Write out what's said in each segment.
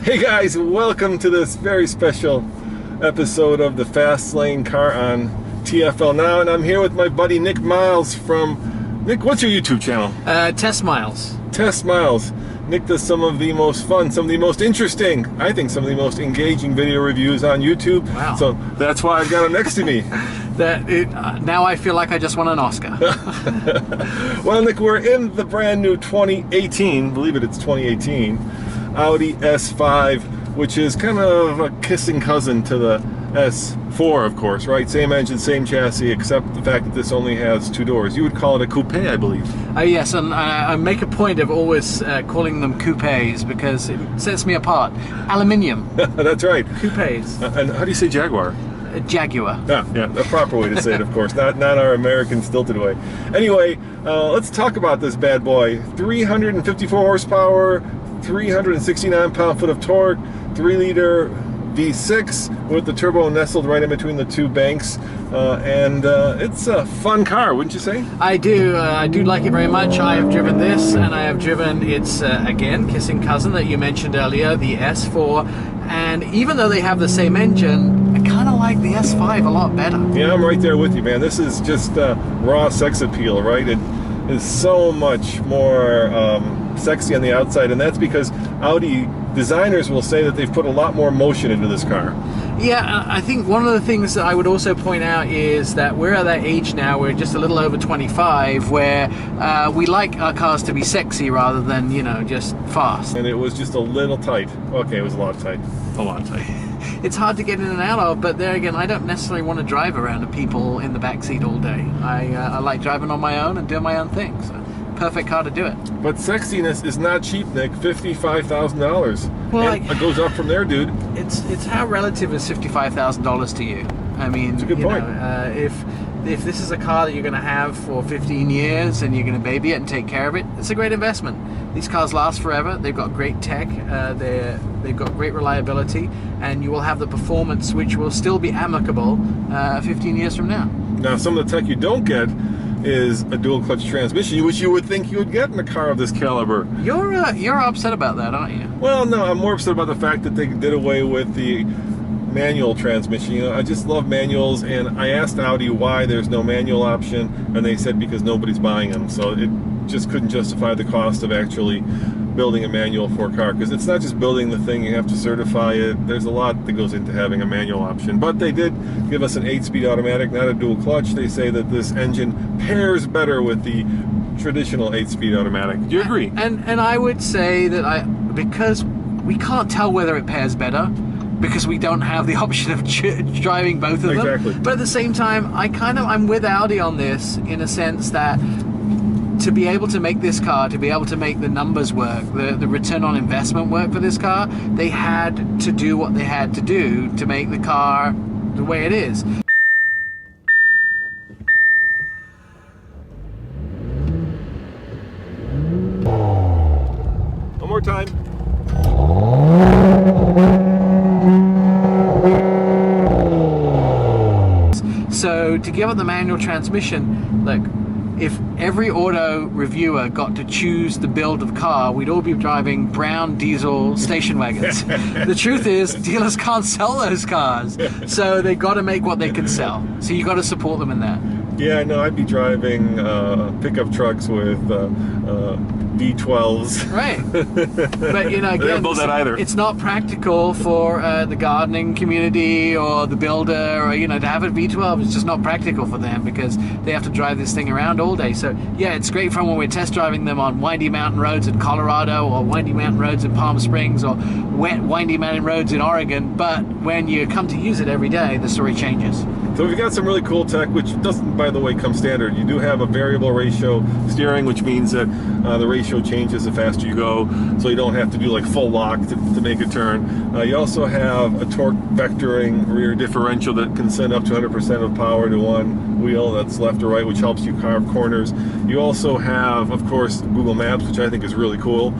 Hey guys, welcome to this very special episode of the Fast Lane Car on TFL Now, and I'm here with my buddy Nick Miles from... Nick, what's your YouTube channel? Test Miles. Test Miles. Nick does some of the most fun, some of the most interesting, I think some of the most engaging video reviews on YouTube. Wow. So that's why I've got him next to me. Now I feel like I just won an Oscar. Well, Nick, we're in the brand new 2018, believe it, it's 2018, Audi S5, which is kind of a kissing cousin to the S4, of course, right? Same engine, same chassis, except the fact that this only has two doors. You would call it a coupe, I believe. Yes, and I make a point of always calling them coupes because it sets me apart. Aluminium. That's right. Coupes. And how do you say Jaguar? Jaguar. Yeah, a proper way to say it, of course, not our American stilted way. Anyway, let's talk about this bad boy. 354 horsepower, 369 pound-foot of torque, 3-liter V6 with the turbo nestled right in between the two banks, and it's a fun car, wouldn't you say? I do like it very much. I have driven this, and I have driven its again kissing cousin that you mentioned earlier, the S4. And even though they have the same engine, I kind of like the S5 a lot better. Yeah, I'm right there with you, man. This is just raw sex appeal, right? It is so much more sexy on the outside, and that's because Audi designers will say that they've put a lot more motion into this car. Yeah, I think one of the things that I would also point out is that we're at that age now, we're just a little over 25, where we like our cars to be sexy rather than, you know, just fast. And it was just a little tight. Okay, it was a lot tight. A lot tight. It's hard to get in and out of, but there again, I don't necessarily want to drive around to people in the backseat all day. I like driving on my own and doing my own thing, so perfect car to do it. But sexiness is not cheap, Nick. $55,000. Well, it goes up from there, dude. It's how relative is $55,000 to you? I mean, it's a good point. If this is a car that you're going to have for 15 years and you're going to baby it and take care of it, it's a great investment. These cars last forever. They've got great tech. They've got great reliability, and you will have the performance which will still be amicable 15 years from now. Now, some of the tech you don't get is a dual clutch transmission, which you would think you would get in a car of this caliber. You're upset about that, aren't you? Well, no, I'm more upset about the fact that they did away with the manual transmission. You know, I just love manuals, and I asked Audi why there's no manual option, and they said because nobody's buying them. So it just couldn't justify the cost of actually building a manual for a car, because it's not just building the thing, you have to certify it. There's a lot that goes into having a manual option. But they did give us an 8-speed automatic, not a dual clutch. They say that this engine pairs better with the traditional 8-speed automatic. Do you agree? And I would say that because we can't tell whether it pairs better, because we don't have the option of driving both of them. Exactly. But at the same time, I'm with Audi on this, in a sense that to be able to make this car, to be able to make the numbers work, the return on investment work for this car, they had to do what they had to do to make the car the way it is. One more time. So to give it the manual transmission, look, if every auto reviewer got to choose the build of the car, we'd all be driving brown diesel station wagons. The truth is, dealers can't sell those cars, so they got to make what they can sell. So you got to support them in that. Yeah, no, I'd be driving pickup trucks with V12s. Right. But, you know, again, it's not practical for the gardening community or the builder, or, you know, to have a V12. It's just not practical for them because they have to drive this thing around all day. So, yeah, it's great fun when we're test driving them on windy mountain roads in Colorado, or windy mountain roads in Palm Springs, or windy mountain roads in Oregon. But when you come to use it every day, the story changes. So we've got some really cool tech, which doesn't, by the way, come standard. You do have a variable ratio steering, which means that the ratio changes the faster you go, so you don't have to do like full lock to make a turn. You also have a torque vectoring rear differential that can send up to 100% of power to one wheel that's left or right, which helps you carve corners. You also have, of course, Google Maps, which I think is really cool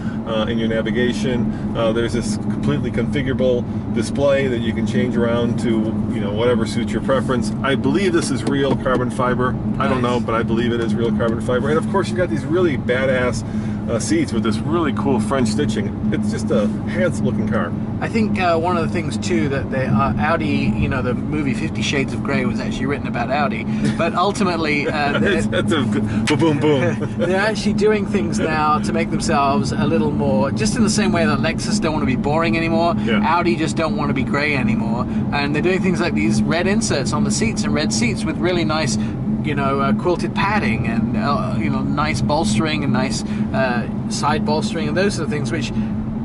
in your navigation. There's this completely configurable display that you can change around to, you know, whatever suits your preference. I believe this is real carbon fiber. I don't know, but I believe it is real carbon fiber. And of course, you got these really badass seats with this really cool French stitching. It's just a handsome-looking car. I think one of the things too that they Audi, you know, the movie 50 Shades of Grey was actually written about Audi, but ultimately that's a boom boom. They're actually doing things now to make themselves a little more, just in the same way that Lexus don't want to be boring anymore. Yeah. Audi just don't want to be grey anymore, and they're doing things like these red inserts on the seats and red seats with really nice, you know, quilted padding and you know, nice bolstering and nice side bolstering and those sort of things, which,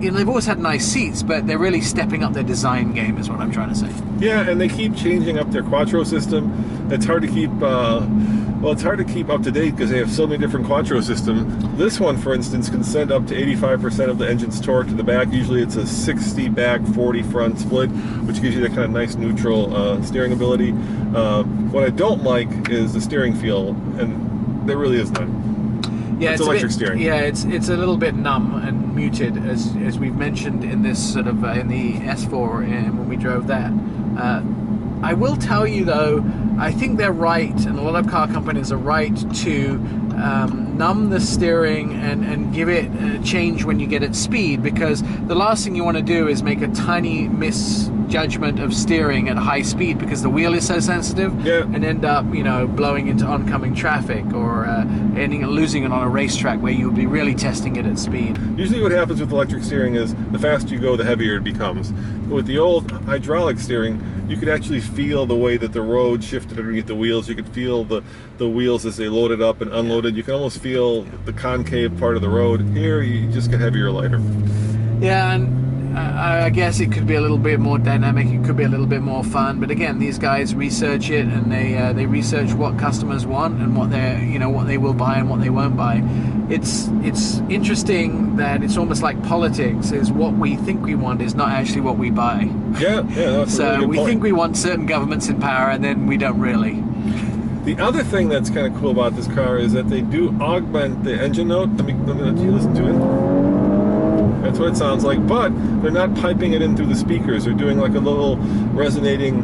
you know, they've always had nice seats, but they're really stepping up their design game, is what I'm trying to say. Yeah, and they keep changing up their Quattro system. It's hard to keep, well, it's hard to keep up to date because they have so many different Quattro systems. This one, for instance, can send up to 85% of the engine's torque to the back. Usually it's a 60 back, 40 front split, which gives you that kind of nice neutral steering ability. What I don't like is the steering feel, and there really is none. Yeah, it's electric steering. Yeah, it's a little bit numb and muted, as we've mentioned in this sort of in the S4 when we drove that. I will tell you though, I think they're right, and a lot of car companies are right to numb the steering and give it a change when you get at speed, because the last thing you want to do is make a tiny misjudgment of steering at high speed because the wheel is so sensitive, yeah, and end up, you know, blowing into oncoming traffic or ending up losing it on a racetrack where you would be really testing it at speed. Usually what happens with electric steering is the faster you go, the heavier it becomes. With the old hydraulic steering, you could actually feel the way that the road shifted underneath the wheels. You could feel the wheels as they loaded up and unloaded. You can almost feel the concave part of the road. Here, you just get heavier or lighter. Yeah, and I guess it could be a little bit more dynamic. It could be a little bit more fun. But again, these guys research it, and they research what customers want and what they will buy and what they won't buy. It's interesting that it's almost like politics. Is what we think we want is not actually what we buy. Yeah, that's a really good we point. think we want certain governments in power, and then we don't really. The other thing that's kind of cool about this car is that they do augment the engine note. Let me let you listen to it. That's what it sounds like, but they're not piping it in through the speakers. They're doing like a little resonating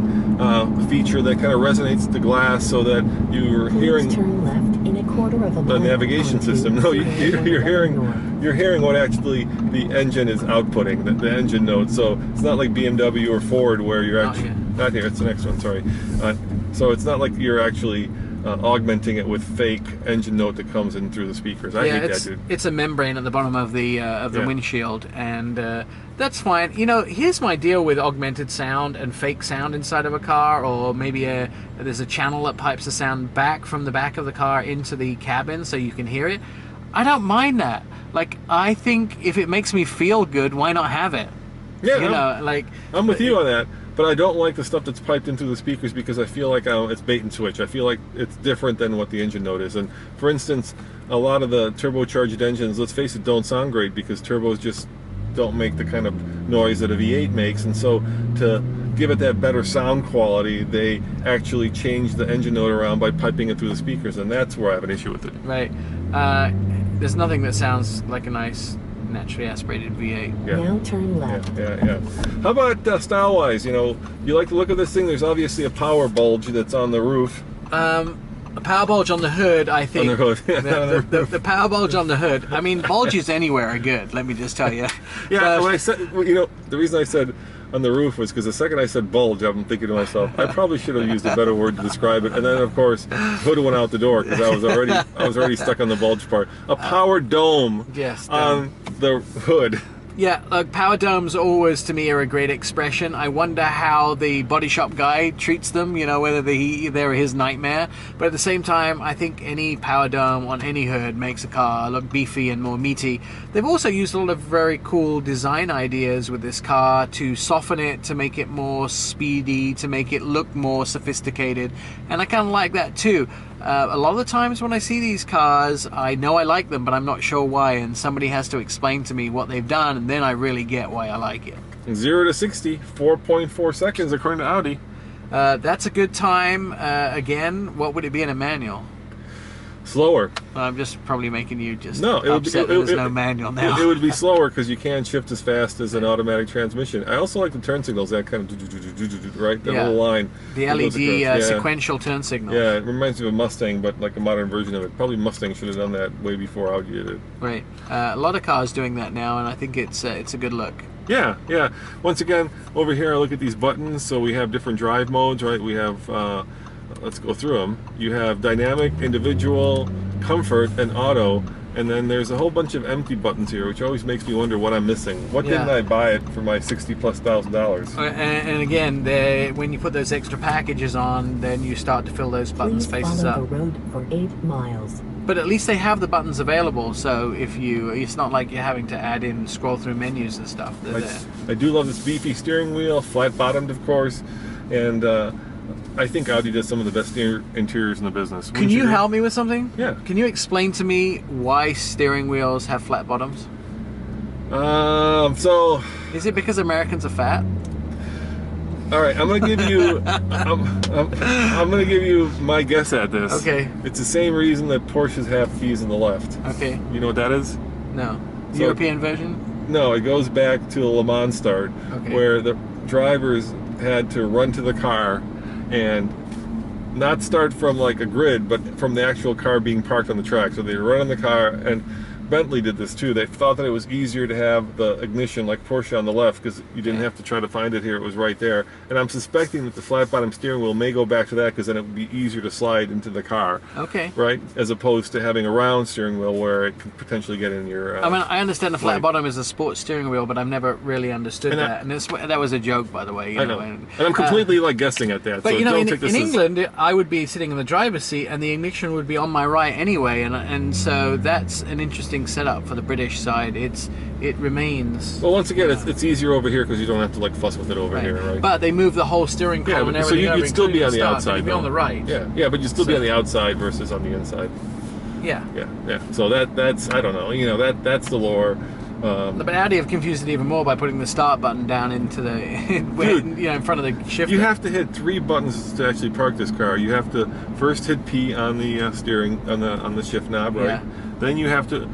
feature that kind of resonates the glass so that you're hearing turn left in a quarter of a the mile navigation system. No, you're hearing what actually the engine is outputting, the engine note. So it's not like BMW or Ford where you're actually not here. It's the next one. Sorry. So it's not like you're actually augmenting it with fake engine note that comes in through the speakers. I hate that, dude. It's a membrane at the bottom of the windshield, and that's fine. You know, here's my deal with augmented sound and fake sound inside of a car, or maybe there's a channel that pipes the sound back from the back of the car into the cabin so you can hear it. I don't mind that. Like, I think if it makes me feel good, why not have it? Yeah, I'm with you on that. But I don't like the stuff that's piped into the speakers because I feel like it's bait and switch. I feel like it's different than what the engine note is. And for instance, a lot of the turbocharged engines, let's face it, don't sound great because turbos just don't make the kind of noise that a V8 makes. And so to give it that better sound quality, they actually change the engine note around by piping it through the speakers. And that's where I have an issue with it. Right. There's nothing that sounds like a nice naturally aspirated V8. Yeah. Now turn left. Yeah. How about style-wise? You know, you like the look of this thing. There's obviously a power bulge that's on the roof. A power bulge on the hood, I think. On the hood. the power bulge on the hood. I mean, bulges anywhere are good. Let me just tell you. Yeah. When I said, you know, the reason I said on the roof was because the second I said bulge, I'm thinking to myself, I probably should have used a better word to describe it. And then, of course, hood went out the door because I was already stuck on the bulge part. A power dome on the hood. Yeah, look, power domes always, to me, are a great expression. I wonder how the body shop guy treats them, you know, whether they're his nightmare. But at the same time, I think any power dome on any hood makes a car look beefy and more meaty. They've also used a lot of very cool design ideas with this car to soften it, to make it more speedy, to make it look more sophisticated. And I kind of like that too. A lot of the times when I see these cars, I know I like them, but I'm not sure why, and somebody has to explain to me what they've done, and then I really get why I like it. 0 to 60, 4.4 seconds according to Audi. That's a good time. Again, what would it be in a manual? Slower. I'm just probably making you just No, it would be, upset that there's no manual now. It would be slower because you can't shift as fast as an automatic transmission. I also like the turn signals, that kind of right, that little line. The LED sequential turn signal. Yeah, it reminds me of a Mustang, but like a modern version of it. Probably Mustang should have done that way before Audi did it. Right, a lot of cars doing that now, and I think it's a good look. Yeah, yeah. Once again, over here I look at these buttons. So we have different drive modes, right? We have, let's go through them. You have dynamic, individual, comfort, and auto. And then there's a whole bunch of empty buttons here, which always makes me wonder what I'm missing. What didn't I buy it for my $60,000+? And again, when you put those extra packages on, then you start to fill those buttons faces up. The road for 8 miles. But at least they have the buttons available, so it's not like you're having to scroll through menus and stuff. I do love this beefy steering wheel, flat-bottomed, of course, and I think Audi does some of the best interiors in the business. Can you help me with something? Yeah. Can you explain to me why steering wheels have flat bottoms? So... Is it because Americans are fat? All right, I'm gonna give you. I'm gonna give you my guess at this. Okay. It's the same reason that Porsches have keys in the left. Okay. You know what that is? No. So, European version? No, it goes back to the Le Mans start, where the drivers had to run to the car and not start from like a grid, but from the actual car being parked on the track. So they run in the car, and Bentley did this too. They thought that it was easier to have the ignition like Porsche on the left because you didn't have to try to find it here. It was right there. And I'm suspecting that the flat bottom steering wheel may go back to that because then it would be easier to slide into the car. Okay. Right? As opposed to having a round steering wheel where it could potentially get in your... I mean, I understand the flat bottom is a sports steering wheel, but I've never really understood that. And that was a joke, by the way. I know. And I'm completely like guessing at that. But so you know, don't take this in England, I would be sitting in the driver's seat and the ignition would be on my right anyway. And so that's an interesting setup for the British side. It remains. Well, once again, it's easier over here because you don't have to like fuss with it over here, right? But they move the whole steering column and everything. So you'd still be on the outside. You'd be on the right. Yeah, but you'd still be on the outside versus on the inside. Yeah. Yeah. So that's I don't know. You know that's the lore. But Audi have confused it even more by putting the start button down into the in front of the shifter. You have to hit 3 buttons to actually park this car. You have to first hit P on the steering on the shift knob, right? Yeah. Then you have to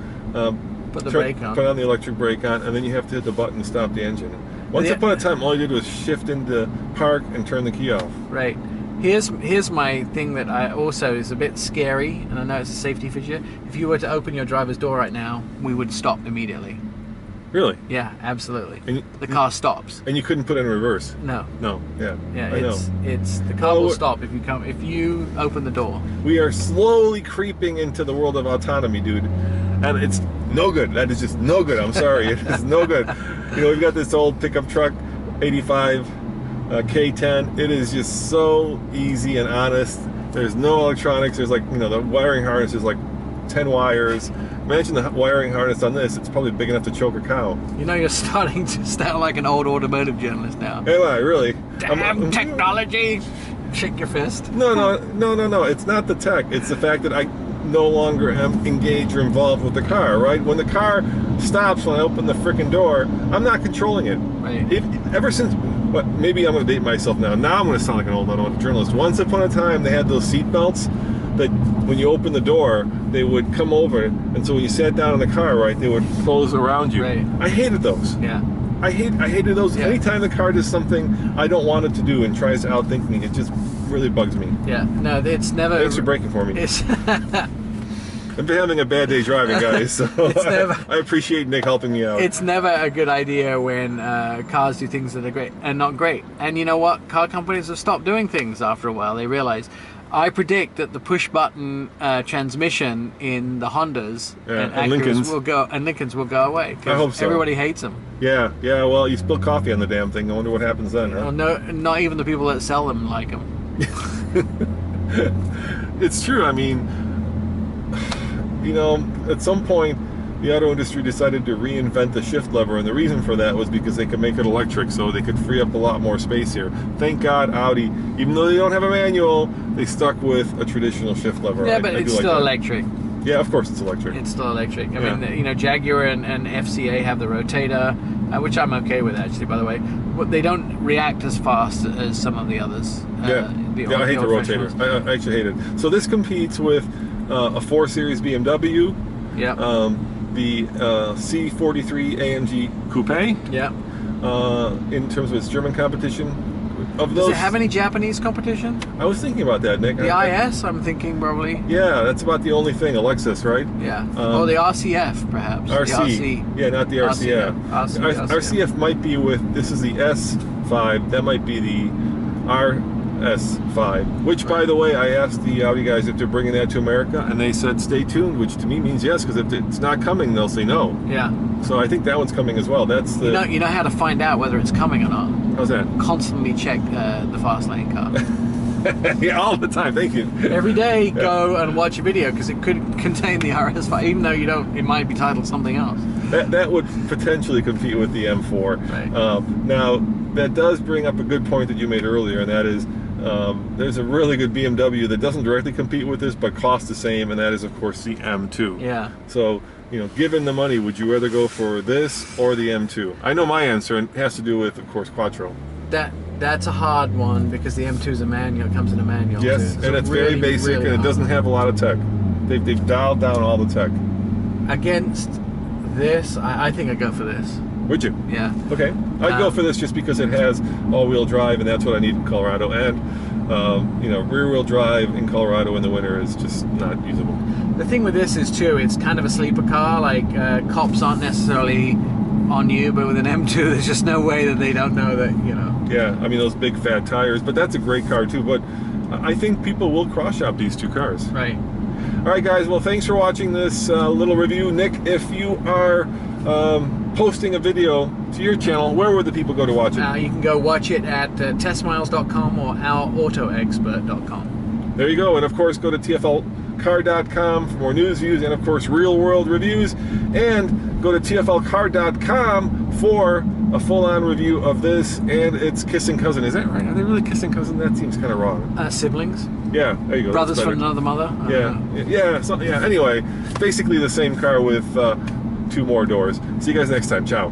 put the brake on. Put on the electric brake on, and then you have to hit the button to stop the engine. Once upon a time, all you did was shift into park and turn the key off. Right. Here's my thing that I also is a bit scary, and I know it's a safety feature. If you were to open your driver's door right now, we would stop immediately. Really? Yeah, absolutely. And the car stops. And you couldn't put it in reverse. No. No. Yeah. Yeah. I know. It's the car will stop if you open the door. We are slowly creeping into the world of autonomy, dude, and it's no good. That is just no good. I'm sorry, it is no good. You know, we've got this old pickup truck, 85 K10. It is just so easy and honest. There's no electronics. There's like the wiring harness is like 10 wires. Imagine the wiring harness on this. It's probably big enough to choke a cow. You know, you're starting to sound like an old automotive journalist now. Am I really? Damn technology! Shake your fist. No. It's not the tech. It's the fact that I no longer am engaged or involved with the car, right? When the car stops when I open the frickin' door, I'm not controlling it. Right. Ever since, maybe I'm going to date myself now. Now I'm going to sound like an old automotive journalist. Once upon a time, they had those seat belts that when you open the door, they would come over, and so when you sat down in the car, right, they would close around you. Right. I hated those. Yeah. I hated those. Yeah. Anytime the car does something I don't want it to do and tries to outthink me, it just really bugs me. Yeah. No, it's never. Thanks for breaking for me. It's I've been having a bad day driving, guys, so I appreciate Nick helping me out. It's never a good idea when cars do things that are great and not great. And you know what? Car companies have stopped doing things after a while. They realize. I predict that the push-button transmission in the Hondas and Lincolns will go away. I hope so. Everybody hates them. Yeah. Well, you spill coffee on the damn thing. I wonder what happens then. Huh? Well, no, not even the people that sell them like them. It's true. I mean, at some point, the auto industry decided to reinvent the shift lever, and the reason for that was because they could make it electric, so they could free up a lot more space here. Thank God Audi, even though they don't have a manual, they stuck with a traditional shift lever. Yeah, but it's still electric. Yeah, of course it's electric. It's still electric. I mean, Jaguar and FCA have the rotator, which I'm okay with actually, by the way. But they don't react as fast as some of the others. I hate the rotator. I actually hate it. So this competes with a 4 Series BMW, Yeah. the C43 AMG Coupe. Yeah. In terms of its German competition. Of Does those, it have any Japanese competition? I was thinking about that, Nick. The IS, I'm thinking probably. Yeah, that's about the only thing. Alexis, right? Yeah. Or the RCF, perhaps. RC. The RC. Yeah, not the RCF. RCF might be with, this is the S5, that might be the RS5, which, by the way, I asked the Audi guys if they're bringing that to America, and they said stay tuned, which to me means yes, because if it's not coming, they'll say no. Yeah. So I think that one's coming as well. That's the... You know how to find out whether it's coming or not? How's that? Constantly check the fast lane car. Yeah, all the time. Thank you. Every day, go and watch a video because it could contain the RS5, even though you don't. It might be titled something else. That would potentially compete with the M4. Right. Now, that does bring up a good point that you made earlier, and that is there's a really good BMW that doesn't directly compete with this, but costs the same, and that is, of course, the M2. Yeah. So, given the money, would you rather go for this or the M2? I know my answer, and it has to do with, of course, Quattro. That's a hard one because the M2 is a manual. It comes in a manual. Yes, too. and it's really, very basic, really and it doesn't have a lot of tech. They've dialed down all the tech. Against this, I think I'd go for this. Would you? Yeah. Okay. I'd go for this just because it has all-wheel drive, and that's what I need in Colorado. And rear-wheel drive in Colorado in the winter is just not usable. The thing with this is too, it's kind of a sleeper car. Like cops aren't necessarily on you, but with an M2, there's just no way that they don't know that. Yeah, I mean those big fat tires, but that's a great car too. But I think people will cross-shop these two cars. Right. All right, guys. Well, thanks for watching this little review. Nick, if you are posting a video to your channel, where would the people go to watch it? You can go watch it at testmiles.com or ourautoexpert.com. There you go. And of course, go to tflcar.com for more news, views, and of course, real-world reviews. And go to tflcar.com for a full-on review of this and its kissing cousin. Is that right? Are they really kissing cousin? That seems kind of wrong. Siblings. Yeah, there you go. Brothers from another mother. Yeah. Anyway, basically the same car with 2 more doors. See you guys next time. Ciao.